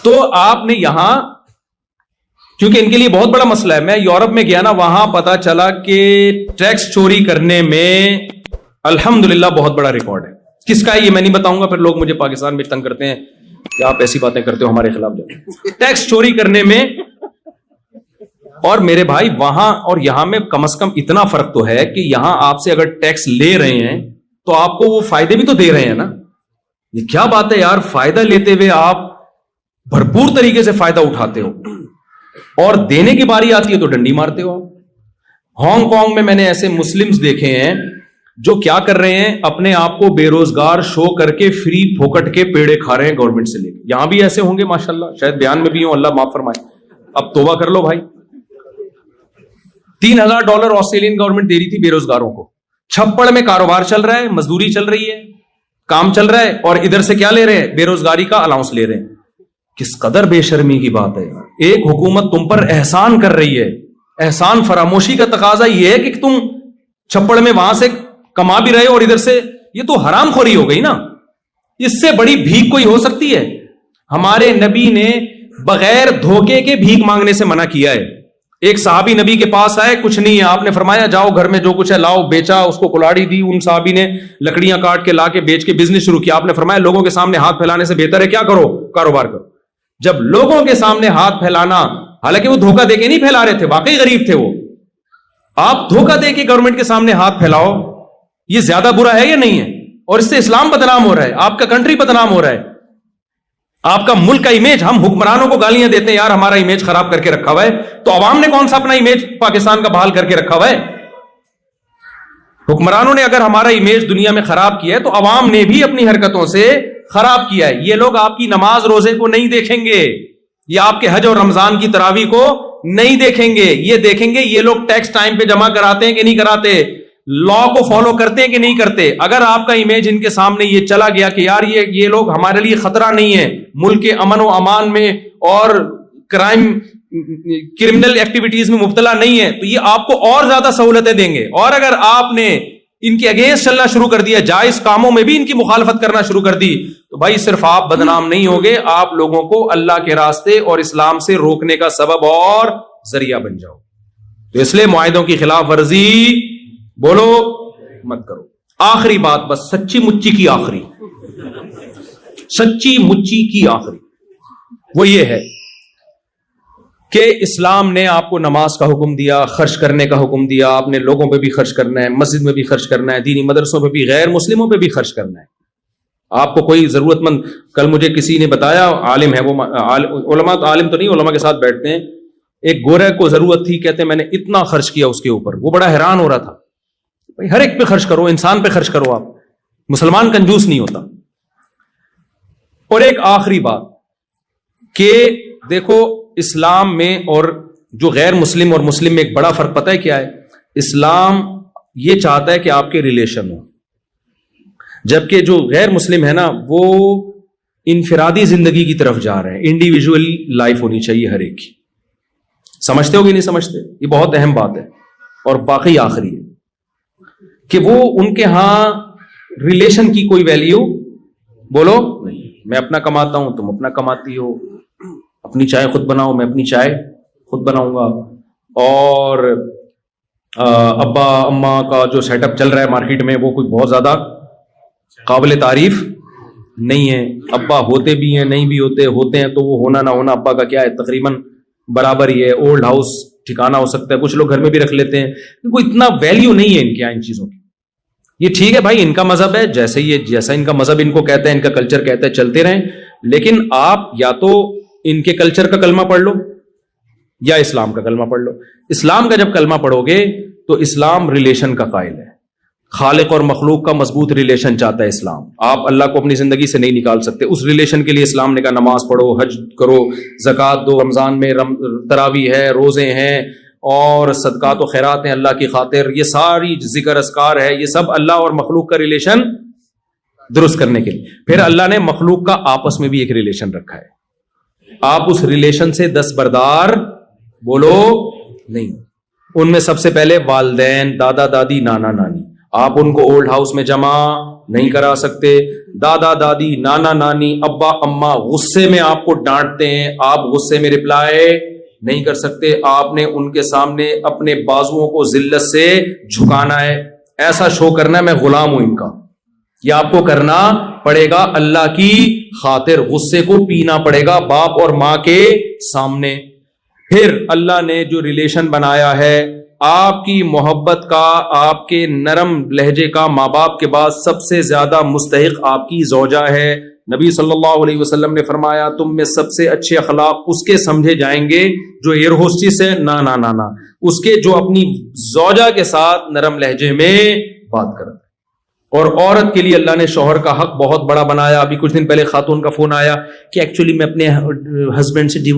تو آپ نے یہاں، کیونکہ ان کے لیے بہت بڑا مسئلہ ہے. میں یورپ میں گیا نا، وہاں پتا چلا کہ ٹیکس چوری کرنے میں الحمدللہ بہت بڑا ریکارڈ ہے. کس کا ہے یہ میں نہیں بتاؤں گا، پھر لوگ مجھے پاکستان میں تنگ کرتے ہیں کہ آپ ایسی باتیں کرتے ہو ہمارے خلاف. ٹیکس چوری کرنے میں، اور میرے بھائی وہاں اور یہاں میں کم از کم اتنا فرق تو ہے کہ یہاں آپ سے اگر ٹیکس لے رہے ہیں تو آپ کو وہ فائدے بھی تو دے رہے ہیں نا. یہ کیا بات ہے یار، فائدہ لیتے ہوئے آپ بھرپور طریقے سے فائدہ اٹھاتے ہو اور دینے کی باری آتی ہے تو ڈنڈی مارتے ہو. ہانگ کانگ میں میں نے ایسے مسلمز دیکھے ہیں جو کیا کر رہے ہیں، اپنے آپ کو بے روزگار شو کر کے فری پھوکٹ کے پیڑے کھا رہے ہیں گورنمنٹ سے لے کے. یہاں بھی ایسے ہوں گے ماشاءاللہ، شاید بیان میں بھی ہوں، اللہ معاف فرمائے. اب توبہ کر لو بھائی. $3,000 آسٹریلین گورنمنٹ دے رہی تھی بے روزگاروں کو. چھپڑ میں کاروبار چل رہا ہے، مزدوری چل رہی ہے، کام چل رہا ہے، اور ادھر سے کیا لے رہے ہیں؟ بے روزگاری کا الاؤنس لے رہے ہیں. کس قدر بے شرمی کی بات ہے. ایک حکومت تم پر احسان کر رہی ہے، احسان فراموشی کا تقاضا یہ ہے کہ تم چھپڑ میں وہاں سے کما بھی رہے ہو اور ادھر سے، یہ تو حرام خوری ہو گئی نا. اس سے بڑی بھیک کوئی ہو سکتی ہے؟ ہمارے نبی نے بغیر دھوکے کے بھیک مانگنے سے منع کیا ہے. ایک صحابی نبی کے پاس آئے، کچھ نہیں ہے، آپ نے فرمایا جاؤ گھر میں جو کچھ ہے لاؤ. بیچا، اس کو کلاڑی دی، ان صحابی نے لکڑیاں کاٹ کے لا کے بیچ کے بزنس شروع کیا. آپ نے فرمایا لوگوں کے سامنے ہاتھ پھیلانے سے بہتر ہے کیا کرو؟ کاروبار کرو. جب لوگوں کے سامنے ہاتھ پھیلانا، حالانکہ وہ دھوکہ دے کے نہیں پھیلا رہے تھے، واقعی غریب تھے وہ، آپ دھوکہ دے کے گورنمنٹ کے سامنے ہاتھ پھیلاؤ، یہ زیادہ برا ہے یا نہیں ہے؟ اور اس سے اسلام بدنام ہو رہا ہے، آپ کا کنٹری بدنام ہو رہا ہے، آپ کا ملک کا امیج. ہم حکمرانوں کو گالیاں دیتے ہیں یار ہمارا امیج خراب کر کے رکھا ہوا ہے، تو عوام نے کون سا اپنا امیج پاکستان کا بحال کر کے رکھا ہوا ہے؟ حکمرانوں نے اگر ہمارا امیج دنیا میں خراب کیا ہے تو عوام نے بھی اپنی حرکتوں سے خراب کیا ہے. یہ لوگ آپ کی نماز روزے کو نہیں دیکھیں گے، یہ آپ کے حج اور رمضان کی تراویح کو نہیں دیکھیں گے، یہ دیکھیں گے یہ لوگ ٹیکس ٹائم پہ جمع کراتے ہیں کہ نہیں کراتے، لا کو فالو کرتے ہیں کہ نہیں کرتے. اگر آپ کا امیج ان کے سامنے یہ چلا گیا کہ یار یہ لوگ ہمارے لیے خطرہ نہیں ہے، ملک کے امن و امان میں اور کرمنل ایکٹیویٹیز میں مبتلا نہیں ہے، تو یہ آپ کو اور زیادہ سہولتیں دیں گے. اور اگر آپ نے ان کے اگینسٹ چلنا شروع کر دیا، جائز کاموں میں بھی ان کی مخالفت کرنا شروع کر دی، تو بھائی صرف آپ بدنام نہیں ہوگے، آپ لوگوں کو اللہ کے راستے اور اسلام سے روکنے کا سبب اور ذریعہ بن جاؤ. تو اس لیے معاہدوں کی خلاف ورزی بولو مت کرو. آخری بات، بس سچی مچی کی آخری، سچی مچی کی آخری، وہ یہ ہے کہ اسلام نے آپ کو نماز کا حکم دیا، خرچ کرنے کا حکم دیا. آپ نے لوگوں پہ بھی خرچ کرنا ہے، مسجد میں بھی خرچ کرنا ہے، دینی مدرسوں پہ بھی، غیر مسلموں پہ بھی خرچ کرنا ہے. آپ کو کوئی ضرورت مند، کل مجھے کسی نے بتایا، عالم ہے وہ، علماء عالم تو نہیں، علماء کے ساتھ بیٹھتے ہیں، ایک گورے کو ضرورت تھی، کہتے ہیں میں نے اتنا خرچ کیا اس کے اوپر. وہ بڑا حیران ہو رہا تھا. بھائی ہر ایک پہ خرچ کرو، انسان پہ خرچ کرو، آپ مسلمان کنجوس نہیں ہوتا. اور ایک آخری بات کہ دیکھو اسلام میں اور جو غیر مسلم اور مسلم میں ایک بڑا فرق پتہ ہے کیا ہے؟ اسلام یہ چاہتا ہے کہ آپ کے ریلیشن ہو. جبکہ جو غیر مسلم ہے نا وہ انفرادی زندگی کی طرف جا رہے ہیں. انڈیویجول لائف ہونی چاہیے ہر ایک کی. سمجھتے ہو کہ نہیں سمجھتے؟ یہ بہت اہم بات ہے اور واقعی آخری ہے کہ وہ ان کے ہاں ریلیشن کی کوئی ویلیو بولو نہیں. میں اپنا کماتا ہوں، تم اپنا کماتی ہو، اپنی چائے خود بناؤ، میں اپنی چائے خود بناؤں گا. اور ابا اماں کا جو سیٹ اپ چل رہا ہے مارکیٹ میں وہ کوئی بہت زیادہ قابل تعریف نہیں ہے. ابا ہوتے بھی ہیں، نہیں بھی ہوتے ہیں تو وہ ہونا نہ ہونا ابا کا کیا ہے، تقریباً برابر ہی ہے. اولڈ ہاؤس ٹھکانہ ہو سکتا ہے، کچھ لوگ گھر میں بھی رکھ لیتے ہیں. کوئی اتنا ویلیو نہیں ہے ان کے یہاں ان چیزوں کی. یہ ٹھیک ہے بھائی، ان کا مذہب ہے، جیسا ان کا مذہب ان کو کہتا ہے، ان کا کلچر کہتا ہے، چلتے رہیں. لیکن آپ یا تو ان کے کلچر کا کلمہ پڑھ لو یا اسلام کا کلمہ پڑھ لو. اسلام کا جب کلمہ پڑھو گے تو اسلام ریلیشن کا قائل ہے. خالق اور مخلوق کا مضبوط ریلیشن چاہتا ہے اسلام. آپ اللہ کو اپنی زندگی سے نہیں نکال سکتے. اس ریلیشن کے لیے اسلام نے کہا نماز پڑھو، حج کرو، زکوٰۃ دو، رمضان میں تراویح ہے، روزے ہیں اور صدقات و خیرات ہیں اللہ کی خاطر. یہ ساری ذکر اذکار ہے، یہ سب اللہ اور مخلوق کا ریلیشن درست کرنے کے لیے. پھر اللہ نے مخلوق کا آپس میں بھی ایک ریلیشن رکھا ہے. آپ اس ریلیشن سے دستبردار بولو نہیں. ان میں سب سے پہلے والدین، دادا دادی، نانا نانی. آپ ان کو اولڈ ہاؤس میں جمع نہیں کرا سکتے. دادا دادی، نانا نانی، ابا اما غصے میں آپ کو ڈانٹتے ہیں، آپ غصے میں رپلائی نہیں کر سکتے. آپ نے ان کے سامنے اپنے بازوؤں کو ذلت سے جھکانا ہے، ایسا شو کرنا ہے میں غلام ہوں ان کا. یہ آپ کو کرنا پڑے گا اللہ کی خاطر. غصے کو پینا پڑے گا باپ اور ماں کے سامنے. پھر اللہ نے جو ریلیشن بنایا ہے آپ کی محبت کا، آپ کے نرم لہجے کا، ماں باپ کے بعد سب سے زیادہ مستحق آپ کی زوجہ ہے. نبی صلی اللہ علیہ وسلم نے فرمایا تم میں سب سے اچھے اخلاق اس کے سمجھے جائیں گے جو ایئر ہوسٹس ہے، نہ اس کے جو اپنی زوجہ کے ساتھ نرم لہجے میں بات کرتا ہے. اور عورت کے لیے اللہ نے شوہر کا حق بہت بڑا بنایا. ابھی کچھ دن پہلے خاتون کا فون آیا کہ ایکچولی میں اپنے ہسبینڈ سے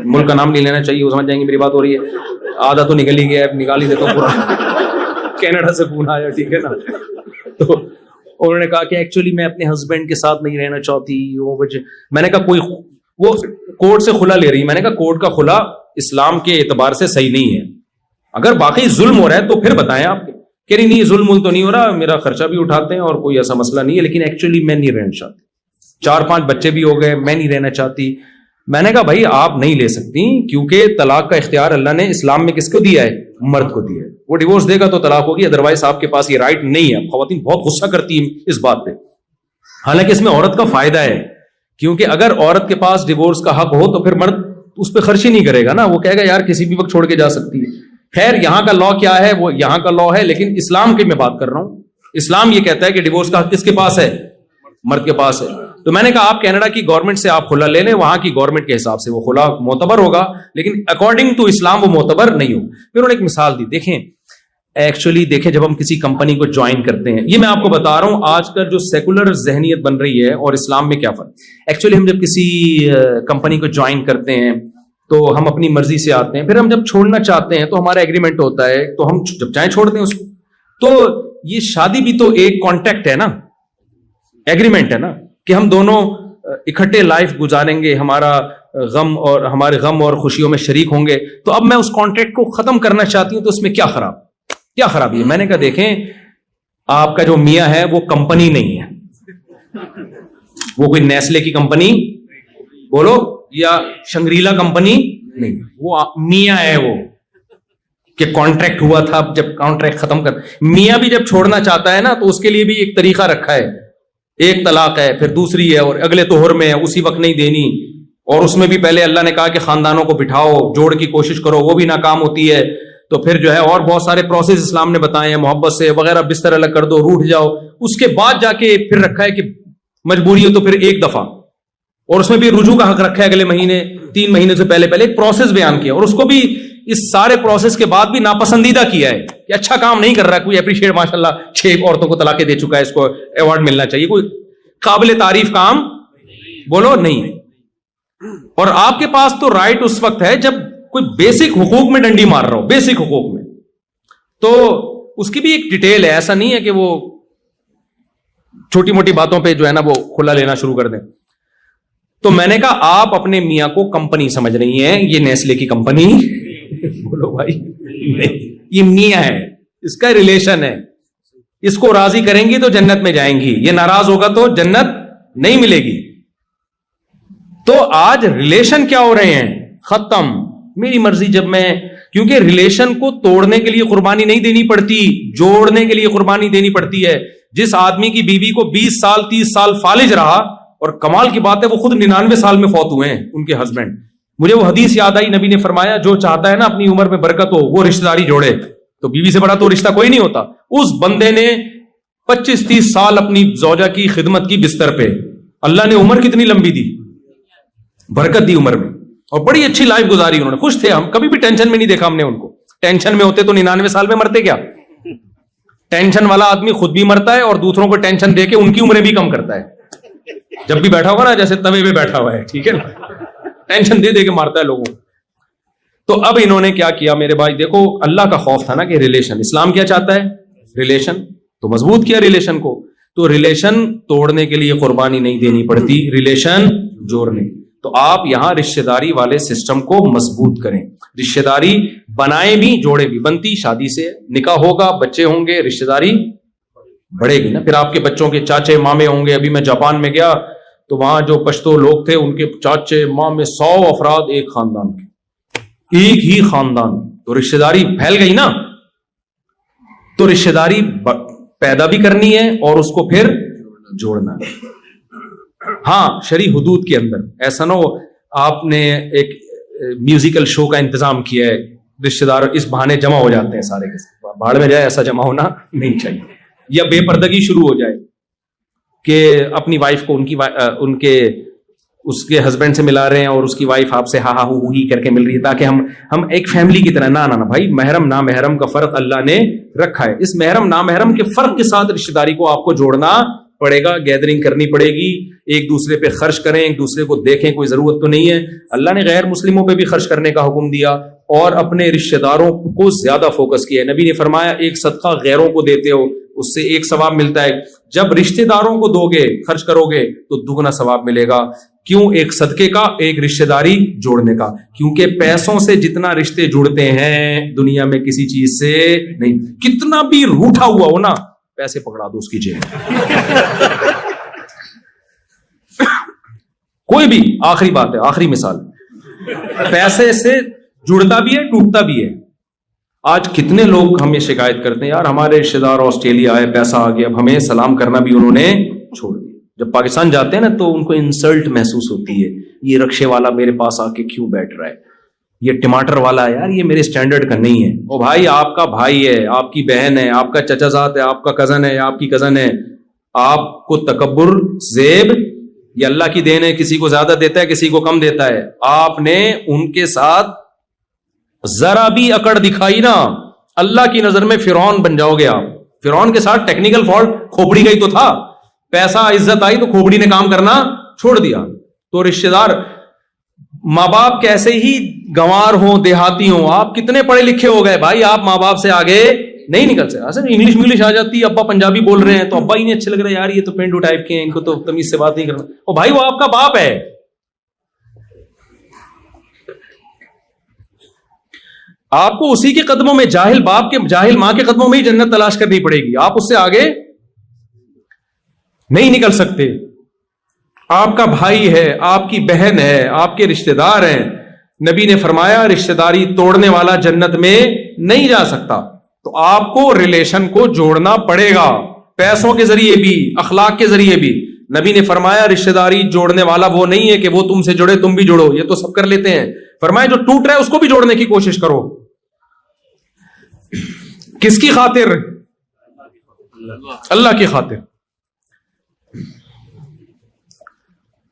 ملک کا نام نہیں لینا چاہیے، وہ سمجھ جائیں گے میری بات ہو رہی ہے، آدھا تو نکل ہی گیا ہے، نکال ہی دیتا ہوں پورا. کینیڈا سے فون آیا، ٹھیک ہے نا. تو انہوں نے کہا کہ ایکچولی میں اپنے ہسبینڈ کے ساتھ نہیں رہنا چاہتی. وہ وجہ میں نے کہا کوئی وہ کورٹ سے خلا لے رہی. میں نے کہا کورٹ کا خلا اسلام کے اعتبار سے صحیح نہیں ہے. اگر واقعی ظلم ہو رہا ہے تو پھر بتائیں. آپ کہہ رہی نہیں ظلم تو نہیں ہو رہا، میرا خرچہ بھی اٹھاتے ہیں اور کوئی ایسا مسئلہ نہیں ہے، لیکن ایکچولی میں نہیں رہنا چاہتی. 4-5 بچے بھی ہو گئے، میں نہیں رہنا چاہتی. میں نے کہا بھائی آپ نہیں لے سکتی کیونکہ طلاق کا اختیار اللہ نے اسلام میں کس کو دیا ہے؟ مرد کو دیا ہے. وہ ڈیورس دے گا تو طلاق ہوگی، ادروائز آپ کے پاس یہ رائٹ نہیں ہے. خواتین بہت غصہ کرتی ہیں اس بات پہ، حالانکہ اس میں عورت کا فائدہ ہے. کیونکہ اگر عورت کے پاس ڈیورس کا حق ہو تو پھر مرد اس پہ خرچ ہی نہیں کرے گا نا. وہ کہے گا یار کسی بھی وقت چھوڑ کے جا سکتی ہے. خیر یہاں کا لا کیا ہے وہ یہاں کا لا ہے، لیکن اسلام کی میں بات کر رہا ہوں. اسلام یہ کہتا ہے کہ ڈیورس کا حق کس کے پاس ہے؟ مرد کے پاس ہے. تو میں نے کہا آپ کینیڈا کی گورنمنٹ سے آپ خلا لے لیں، وہاں کی گورنمنٹ کے حساب سے وہ خلا معتبر ہوگا، لیکن اکارڈنگ ٹو اسلام وہ معتبر نہیں ہوگا. پھر انہوں نے ایک مثال دی. دیکھیں جب ہم کسی کمپنی کو جوائن کرتے ہیں، یہ میں آپ کو بتا رہا ہوں آج کل جو سیکولر ذہنیت بن رہی ہے اور اسلام میں کیا فرق. ایکچولی ہم جب کسی کمپنی کو جوائن کرتے ہیں تو ہم اپنی مرضی سے آتے ہیں، پھر ہم جب چھوڑنا چاہتے ہیں تو ہمارا ایگریمنٹ ہوتا ہے، تو ہم جب چاہیں چھوڑتے ہیں اس کو. تو یہ شادی بھی تو ایک کانٹیکٹ ہے نا، ایگریمنٹ ہے نا کہ ہم دونوں اکٹھے لائف گزاریں گے، ہمارے غم اور خوشیوں میں شریک ہوں گے. تو اب میں اس کانٹریکٹ کو ختم کرنا چاہتی ہوں تو اس میں کیا خرابی ہے؟ میں نے کہا دیکھیں آپ کا جو میاں ہے وہ کمپنی نہیں ہے، وہ کوئی نیسلے کی کمپنی بولو یا شنگریلا کمپنی نہیں، وہ میاں ہے. وہ کہ کانٹریکٹ ہوا تھا، جب کانٹریکٹ ختم کر میاں بھی جب چھوڑنا چاہتا ہے نا تو اس کے لیے بھی ایک طریقہ رکھا ہے. ایک طلاق ہے، پھر دوسری ہے، اور اگلے توہر میں ہے، اسی وقت نہیں دینی. اور اس میں بھی پہلے اللہ نے کہا کہ خاندانوں کو بٹھاؤ، جوڑ کی کوشش کرو، وہ بھی ناکام ہوتی ہے. تو پھر جو ہے اور بہت سارے پروسیس اسلام نے بتائے ہیں، محبت سے وغیرہ، بستر الگ کر دو، روٹھ جاؤ. اس کے بعد جا کے پھر رکھا ہے کہ مجبوری ہو تو پھر ایک دفعہ، اور اس میں بھی رجوع کا حق رکھا ہے اگلے مہینے، 3 مہینے سے پہلے ایک پروسیس بیان کیا. اور اس کو بھی اس سارے پروسیس کے بعد بھی ناپسندیدہ کیا ہے کہ اچھا کام نہیں کر رہا. کوئی اپریشیٹ ماشاءاللہ 6 عورتوں کو طلاقیں دے چکا ہے، اس کو ایوارڈ ملنا چاہیے. کوئی قابل تعریف کام بولو نہیں. اور آپ کے پاس تو رائٹ اس وقت ہے جب کوئی بیسک حقوق میں ڈنڈی مار رہا ہو، بیسک حقوق میں. تو اس کی بھی ایک ڈیٹیل ہے، ایسا نہیں ہے کہ وہ چھوٹی موٹی باتوں پہ جو ہے نا وہ کھلا لینا شروع کر دیں. تو میں نے کہا آپ اپنے میاں کو کمپنی سمجھ رہی ہیں, یہ نیسلے کی کمپنی بولو بھائی نہیں, یہ میاں ہے, اس کا ریلیشن ہے, اس کو راضی کریں گی تو جنت میں جائیں گی, یہ ناراض ہوگا تو جنت نہیں ملے گی. تو آج ریلیشن کیا ہو رہے ہیں, ختم. میری مرضی جب میں, کیونکہ ریلیشن کو توڑنے کے لیے قربانی نہیں دینی پڑتی, جوڑنے کے لیے قربانی دینی پڑتی ہے. جس آدمی کی بیوی کو 20 سال 30 سال فالج رہا, اور کمال کی بات ہے وہ خود 99 سال میں فوت ہوئے ہیں ان کے ہسبینڈ. مجھے وہ حدیث یاد آئی, نبی نے فرمایا جو چاہتا ہے نا اپنی عمر میں برکت ہو وہ رشتہ داری جوڑے. تو بیوی سے بڑا تو رشتہ کوئی نہیں ہوتا. اس بندے نے 25-30 سال اپنی زوجہ کی خدمت کی بستر پہ, اللہ نے عمر کتنی لمبی دی, برکت دی عمر میں, اور بڑی اچھی لائف گزاری انہوں نے. خوش تھے, ہم کبھی بھی ٹینشن میں نہیں دیکھا ہم نے ان کو. ٹینشن میں ہوتے تو 99 سال میں مرتے کیا. ٹینشن والا آدمی خود بھی مرتا ہے اور دوسروں کو ٹینشن دے کے ان کی عمریں بھی کم کرتا ہے. جب بھی بیٹھا ہوگا نا جیسے توے پہ بیٹھا ہوا ہے, ٹھیک ہے نا, ٹینشن دے دے کے مارتا ہے لوگوں. تو اب انہوں نے کیا کیا میرے بھائی, دیکھو اللہ کا خوف تھا نا کہ ریلیشن, اسلام کیا چاہتا ہے, ریلیشن, تو مضبوط کیا ریلیشن کو. تو ریلیشن توڑنے کے لیے قربانی نہیں دینی پڑتی, ریلیشن جوڑنے. تو آپ یہاں رشتہ داری والے سسٹم کو مضبوط کریں. رشتہ داری بنائیں بھی جوڑے بھی, بنتی شادی سے, نکاح ہوگا, بچے ہوں گے, رشتہ داری بڑھے گی نا. پھر آپ کے بچوں کے چاچے مامے ہوں گے. ابھی میں جاپان میں گیا تو وہاں جو پشتو لوگ تھے ان کے چاچے مامے 100 افراد ایک خاندان کے, ایک ہی خاندان. تو رشتہ داری پھیل گئی نا. تو رشتہ داری پیدا بھی کرنی ہے اور اس کو پھر جوڑنا ہے. ہاں شرعی حدود کے اندر. ایسا نہ ہو آپ نے ایک میوزیکل شو کا انتظام کیا ہے, رشتہ دار اس بہانے جمع ہو جاتے ہیں سارے کے ساتھ, بھاڑ میں جائے, ایسا جمع ہونا نہیں چاہیے. یا بے پردگی شروع ہو جائے کہ اپنی وائف کو ان کے اس کے ہسبینڈ سے ملا رہے ہیں اور اس کی وائف آپ سے ہا ہا ہو ہی کر کے مل رہی ہے تاکہ ہم ایک فیملی کی طرح. نہ بھائی, محرم نامحرم کا فرق اللہ نے رکھا ہے. اس محرم نامحرم کے فرق کے ساتھ رشتہ داری کو آپ کو جوڑنا پڑے گا, گیدرنگ کرنی پڑے گی, ایک دوسرے پہ خرچ کریں, ایک دوسرے کو دیکھیں, کوئی ضرورت تو نہیں ہے. اللہ نے غیر مسلموں پہ بھی خرچ کرنے کا حکم دیا اور اپنے رشتہ داروں کو زیادہ فوکس کیا ہے. نبی نے فرمایا ایک صدقہ غیروں کو دیتے ہو اس سے ایک ثواب ملتا ہے, جب رشتہ داروں کو دو گے خرچ کرو گے تو دگنا ثواب ملے گا. کیوں؟ ایک صدقے کا, ایک رشتہ داری جوڑنے کا. کیونکہ پیسوں سے جتنا رشتے جڑتے ہیں دنیا میں کسی چیز سے نہیں. کتنا بھی روٹھا ہوا ہو نا, پیسے پکڑا دو اس کی جیب. کوئی بھی, آخری بات ہے, آخری مثال, پیسے سے جڑتا بھی ہے ٹوٹتا بھی ہے. آج کتنے لوگ ہمیں شکایت کرتے ہیں, یار ہمارے رشتہ دار آسٹریلیا آئے, پیسہ آ گیا, اب ہمیں سلام کرنا بھی انہوں نے چھوڑ دیا. جب پاکستان جاتے ہیں نا تو ان کو انسلٹ محسوس ہوتی ہے, یہ رکشے والا میرے پاس آ کے کیوں بیٹھ رہا ہے, یہ ٹماٹر والا ہے, یار یہ میرے سٹینڈرڈ کا نہیں ہے. او بھائی, آپ کا بھائی ہے, آپ کی بہن ہے, آپ کا چچا زاد ہے, آپ کا کزن ہے, آپ کی کزن ہے. آپ کو تکبر, زیب یہ اللہ کی دین ہے, کسی کو زیادہ دیتا ہے کسی کو کم دیتا ہے. آپ نے ان کے ساتھ ذرا بھی اکڑ دکھائی نا, اللہ کی نظر میں فرعون بن جاؤ گے آپ. فرعون کے ساتھ ٹیکنیکل فالٹ کھوپڑی گئی تو تھا, پیسہ عزت آئی تو کھوپڑی نے کام کرنا چھوڑ دیا. تو رشتہ دار, ماں باپ کیسے ہی گنوار ہوں, دیہاتی ہوں, آپ کتنے پڑھے لکھے ہو گئے بھائی, آپ ماں باپ سے آگے نہیں نکل سکتے. اصل انگلش آ جاتی ہے, ابا پنجابی بول رہے ہیں تو ابا ہی نہیں اچھے لگ رہے, یار یہ تو پینڈو ٹائپ کے ہیں, ان کو تو تمیز سے بات نہیں کرنا. او بھائی, وہ آپ کا باپ ہے. آپ کو اسی کے قدموں میں, جاہل باپ کے, جاہل ماں کے قدموں میں ہی جنت تلاش کرنی پڑے گی. آپ اس سے آگے نہیں نکل سکتے. آپ کا بھائی ہے, آپ کی بہن ہے, آپ کے رشتہ دار ہیں. نبی نے فرمایا رشتہ داری توڑنے والا جنت میں نہیں جا سکتا. تو آپ کو ریلیشن کو جوڑنا پڑے گا, پیسوں کے ذریعے بھی, اخلاق کے ذریعے بھی. نبی نے فرمایا رشتہ داری جوڑنے والا وہ نہیں ہے کہ وہ تم سے جڑے تم بھی جڑو, یہ تو سب کر لیتے ہیں. فرمایا جو ٹوٹ رہا ہے اس کو بھی جوڑنے کی کوشش کرو. کس کی خاطر؟ اللہ کی خاطر.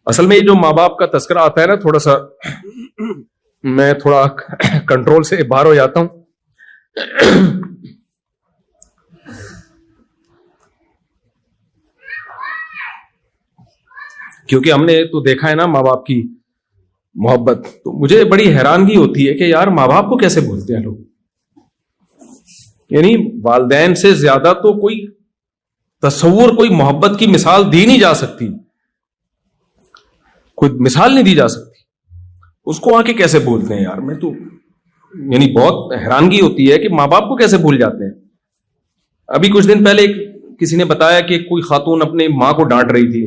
اصل میں یہ جو ماں باپ کا تذکرہ آتا ہے نا, تھوڑا سا میں تھوڑا کنٹرول سے باہر ہو جاتا ہوں. کیونکہ ہم نے تو دیکھا ہے نا ماں باپ کی محبت, تو مجھے بڑی حیرانگی ہوتی ہے کہ یار ماں باپ کو کیسے بھولتے ہیں لوگ. یعنی والدین سے زیادہ تو کوئی تصور کوئی محبت کی مثال دی نہیں جا سکتی, کوئی مثال نہیں دی جا سکتی. اس کو آ کے کیسے بولتے ہیں یار, میں تو یعنی بہت حیرانگی ہوتی ہے کہ ماں باپ کو کیسے بھول جاتے ہیں. ابھی کچھ دن پہلے کسی نے بتایا کہ کوئی خاتون اپنے ماں کو ڈانٹ رہی تھی.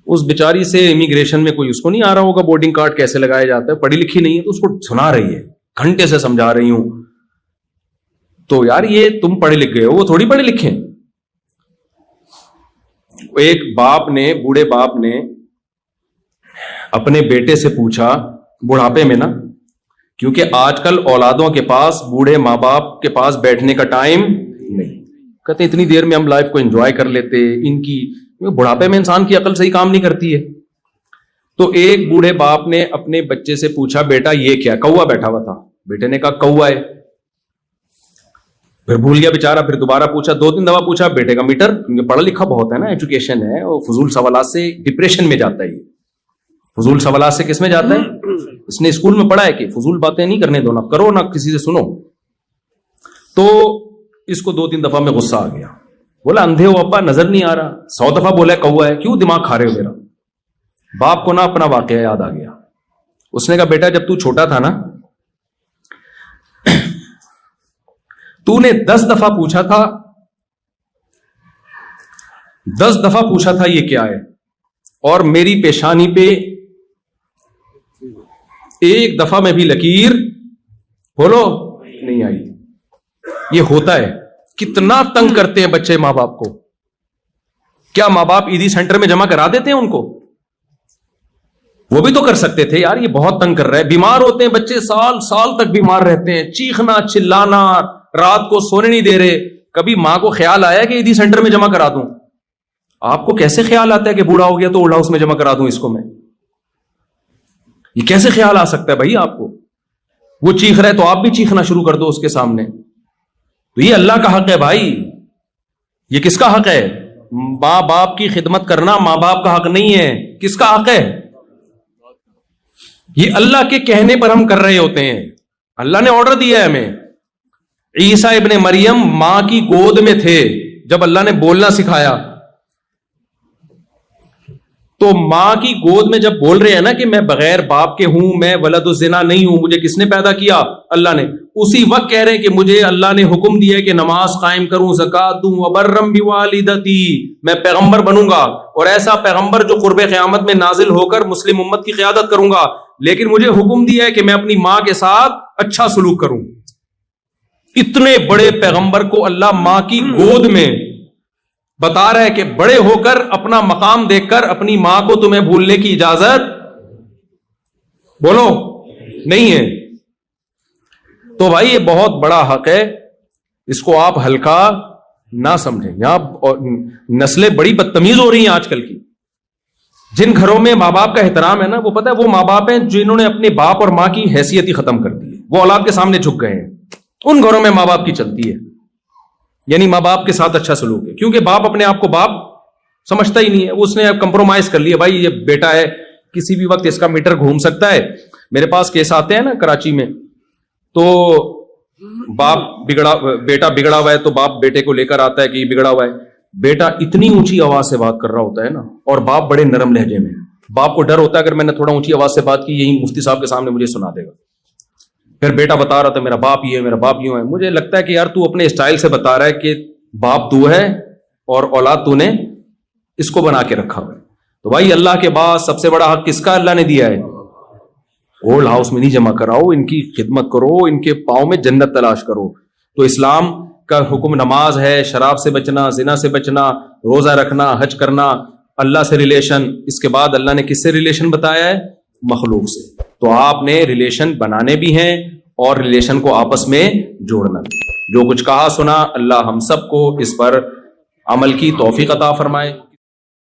اس بیچاری سے امیگریشن میں کوئی اس کو نہیں آ رہا ہوگا بورڈنگ کارڈ کیسے لگایا جاتا ہے, پڑھی لکھی نہیں ہے, تو اس کو سنا رہی ہے, گھنٹے سے سمجھا رہی ہوں. تو یار یہ تم پڑھے لکھ گئے ہو, وہ تھوڑی پڑھے لکھے ہیں. ایک باپ نے, بوڑھے باپ نے اپنے بیٹے سے پوچھا بڑھاپے میں نا, کیونکہ آج کل اولادوں کے پاس, بوڑھے ماں باپ کے پاس بیٹھنے کا ٹائم نہیں, کہتے اتنی دیر میں ہم لائف کو انجوائے کر لیتے, ان کی بڑھاپے میں انسان کی عقل صحیح کام نہیں کرتی ہے. تو ایک بوڑھے باپ نے اپنے بچے سے پوچھا بیٹا یہ کیا, کوا بیٹھا ہوا تھا, بیٹے نے کہا کوا ہے. پھر بھول گیا بیچارہ, پھر دوبارہ پوچھا, 2-3 دفعہ پوچھا, بیٹے کا میٹر, کیونکہ پڑھا لکھا بہت ہے نا, ایجوکیشن ہے, اور فضول سوالات سے ڈپریشن میں جاتا ہے. یہ فضول سوالات سے کس میں جاتا ہے؟ اس نے اسکول میں پڑھا ہے کہ فضول باتیں نہیں کرنے دو, نہ کرو نہ کسی سے سنو. تو اس کو 2-3 دفعہ میں غصہ آ گیا, بولا اندھے ہو ابا, نظر نہیں آ رہا, 100 دفعہ بولا کوا ہے, کیوں دماغ کھا رہے ہو میرا. باپ کو نا اپنا واقعہ یاد آ گیا. اس نے کہا بیٹا جب تو چھوٹا تھا نا, تو نے 10 دفعہ پوچھا تھا, 10 دفعہ پوچھا تھا یہ کیا ہے, اور میری پیشانی پہ ایک دفعہ میں بھی لکیر بولو نہیں آئی. یہ ہوتا ہے. کتنا تنگ کرتے ہیں بچے ماں باپ کو. کیا ماں باپ عیدی سینٹر میں جمع کرا دیتے ہیں ان کو؟ وہ بھی تو کر سکتے تھے یار, یہ بہت تنگ کر رہا ہے. بیمار ہوتے ہیں بچے, سال سال تک بیمار رہتے ہیں, چیخنا چلانا, رات کو سونے نہیں دے رہے. کبھی ماں کو خیال آیا کہ عیدی سینٹر میں جمع کرا دوں؟ آپ کو کیسے خیال آتا ہے کہ بوڑھا ہو گیا تو اولڈ ہاؤس میں جمع کرا دوں اس کو میں؟ یہ کیسے خیال آ سکتا ہے بھائی آپ کو؟ وہ چیخ رہا ہے تو آپ بھی چیخنا شروع کر دو اس کے سامنے. تو یہ اللہ کا حق ہے بھائی. یہ کس کا حق ہے؟ ماں باپ کی خدمت کرنا ماں باپ کا حق نہیں ہے. کس کا حق ہے؟ یہ اللہ کے کہنے پر ہم کر رہے ہوتے ہیں. اللہ نے آرڈر دیا ہے ہمیں. عیسیٰ ابن مریم ماں کی گود میں تھے جب اللہ نے بولنا سکھایا, تو ماں کی گود میں جب بول رہے ہیں نا کہ میں بغیر باپ کے ہوں, میں ولد الزنا نہیں ہوں, مجھے کس نے پیدا کیا؟ اللہ نے. اسی وقت کہہ رہے ہیں کہ مجھے اللہ نے حکم دیا کہ نماز قائم کروں, زکات دوں, وبرم بوالدتی, میں پیغمبر بنوں گا, اور ایسا پیغمبر جو قرب قیامت میں نازل ہو کر مسلم امت کی قیادت کروں گا. لیکن مجھے حکم دیا ہے کہ میں اپنی ماں کے ساتھ اچھا سلوک کروں. اتنے بڑے پیغمبر کو اللہ ماں کی گود میں بتا رہا ہے کہ بڑے ہو کر اپنا مقام دیکھ کر اپنی ماں کو تمہیں بھولنے کی اجازت بولو نہیں ہے. تو بھائی یہ بہت بڑا حق ہے, اس کو آپ ہلکا نہ سمجھیں. یہاں نسلیں بڑی بدتمیز ہو رہی ہیں آج کل کی. جن گھروں میں ماں باپ کا احترام ہے نا, وہ پتہ ہے وہ ماں باپ ہیں جنہوں نے اپنے باپ اور ماں کی حیثیت ہی ختم کر دی ہے. وہ اولاد کے سامنے جھک گئے ہیں. ان گھروں میں ماں باپ کی چلتی ہے, یعنی ماں باپ کے ساتھ اچھا سلوک ہے, کیونکہ باپ اپنے آپ کو باپ سمجھتا ہی نہیں ہے. اس نے کمپرومائز کر لیا, بھائی یہ بیٹا ہے, کسی بھی وقت اس کا میٹر گھوم سکتا ہے. میرے پاس کیس آتے ہیں نا کراچی میں, تو باپ بیٹا بگڑا ہوا ہے, تو باپ بیٹے کو لے کر آتا ہے کہ یہ بگڑا ہوا ہے. بیٹا اتنی اونچی آواز سے بات کر رہا ہوتا ہے نا, اور باپ بڑے نرم لہجے میں. باپ کو ڈر ہوتا ہے اگر میں نے تھوڑا اونچی آواز سے بات کی, یہی مفتی صاحب کے سامنے مجھے سنا دے گا. پھر بیٹا بتا رہا تھا میرا باپ یہ ہے, میرا باپ یوں ہے. مجھے لگتا ہے کہ یار تو اپنے اسٹائل سے بتا رہا ہے کہ باپ تو ہے اور اولاد تو نے اس کو بنا کے رکھا ہوا ہے. تو بھائی اللہ کے بعد سب سے بڑا حق کس کا اللہ نے دیا ہے؟ اولڈ ہاؤس میں نہیں جمع کراؤ, ان کی خدمت کرو, ان کے پاؤں میں جنت تلاش کرو. تو اسلام کا حکم نماز ہے, شراب سے بچنا, زنا سے بچنا, روزہ رکھنا, حج کرنا, اللہ سے ریلیشن. اس کے بعد اللہ نے کس سے ریلیشن بتایا ہے؟ مخلوق سے. تو آپ نے ریلیشن بنانے بھی ہیں اور ریلیشن کو آپس میں جوڑنا بھی. جو کچھ کہا سنا, اللہ ہم سب کو اس پر عمل کی توفیق عطا فرمائے.